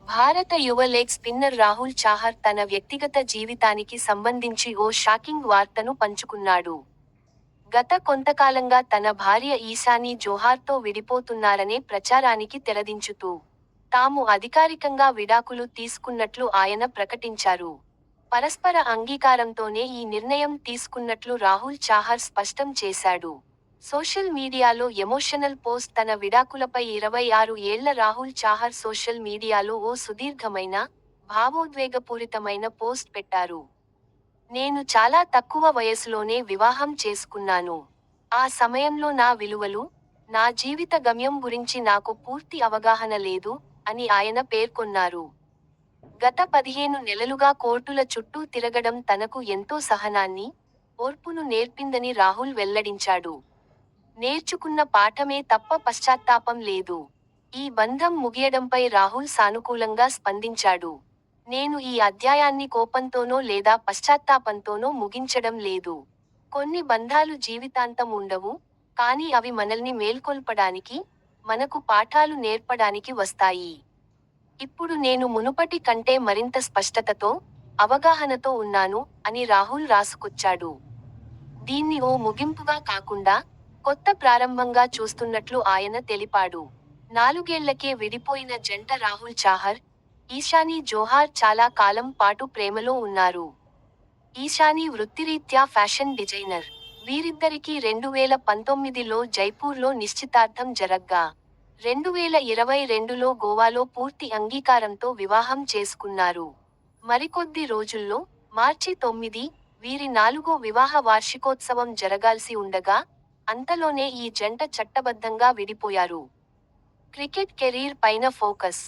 భారత యువ leg spinner Rahul Chahar తన వ్యక్తిగత జీవితానికి సంబంధించి ఓ షాకింగ్ వార్తను పంచుకున్నాడు. గత కొంతకాలంగా తన భార్య ఈశానీ జోహార్తో విడిపోతున్నారనే ప్రచారానికి తెరదించుతూ, తాము అధికారికంగా విడాకులు తీసుకున్నట్లు ఆయన ప్రకటించారు. పరస్పర అంగీకారంతోనే ఈ నిర్ణయం తీసుకున్నట్లు రాహుల్ చాహర్ స్పష్టం చేశాడు. సోషల్ మీడియాలో ఎమోషనల్ పోస్ట్ తన విడాకులపై 26 ఏళ్ల రాహుల్ చాహర్ సోషల్ మీడియాలో ఓ సుదీర్ఘమైన, భావోద్వేగపూరితమైన పోస్ట్ పెట్టారు. నేను చాలా తక్కువ వయసులోనే వివాహం చేసుకున్నాను. ఆ సమయంలో నా విలువలు, నా జీవిత గమ్యం గురించి నాకు పూర్తి అవగాహన లేదు, అని ఆయన పేర్కొన్నారు. గత 15 నెలలుగా కోర్టుల చుట్టూ తిరగడం తనకు ఎంతో సహనాన్ని, ఓర్పును నేర్పిందని రాహుల్ వెల్లడించాడు. నేర్చుకున్న పాఠమే తప్ప పశ్చాత్తాపం లేదు. ఈ బంధం ముగియడంపై రాహుల్ సానుకూలంగా స్పందించాడు. నేను ఈ అధ్యాయాన్ని కోపంతోనో లేదా పశ్చాత్తాపంతోనో ముగించడం లేదు. కొన్ని బంధాలు జీవితాంతం ఉండవు, కానీ అవి మనల్ని మేల్కొల్పడానికి, మనకు పాఠాలు నేర్పడానికి వస్తాయి. ఇప్పుడు నేను మునుపటి కంటే మరింత స్పష్టతతో, అవగాహనతో ఉన్నాను, అని రాహుల్ రాసుకొచ్చాడు. దీన్ని ఓ ముగింపుగా కాకుండా, కొత్త ప్రారంభంగా చూస్తున్నట్లు ఆయన తెలిపాడు. 4 ఏళ్లకే విడిపోయిన జంట రాహుల్ చాహర్, ఈశానీ జోహార్ చాలా కాలం పాటు ప్రేమలో ఉన్నారు. ఈశానీ వృత్తిరీత్యా ఫ్యాషన్ డిజైనర్. వీరిద్దరికీ 2019లో జైపూర్లో నిశ్చితార్థం జరగ్గా, 2022లో గోవాలో పూర్తి అంగీకారంతో వివాహం చేసుకున్నారు. మరికొద్ది రోజుల్లో, మార్చి 9, వీరి 4వ వివాహ వార్షికోత్సవం జరగాల్సి ఉండగా, అంతలోనే ఈ జంట చట్టబద్ధంగా విడిపోయారు. క్రికెట్ కెరీర్ పైన ఫోకస్.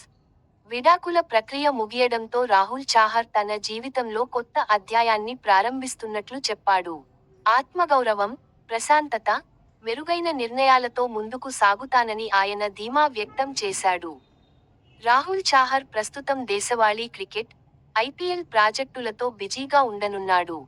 విడాకుల ప్రక్రియ ముగియడంతో రాహుల్ చాహర్ తన జీవితంలో కొత్త అధ్యాయాన్ని ప్రారంభిస్తున్నట్లు చెప్పాడు. ఆత్మగౌరవం, ప్రశాంతత, మెరుగైన నిర్ణయాలతో ముందుకు సాగుతానని ఆయన ధీమా వ్యక్తం చేశాడు. రాహుల్ చాహర్ ప్రస్తుతం దేశవాళీ క్రికెట్, ఐపీఎల్ ప్రాజెక్టులతో బిజీగా ఉండనున్నాడు.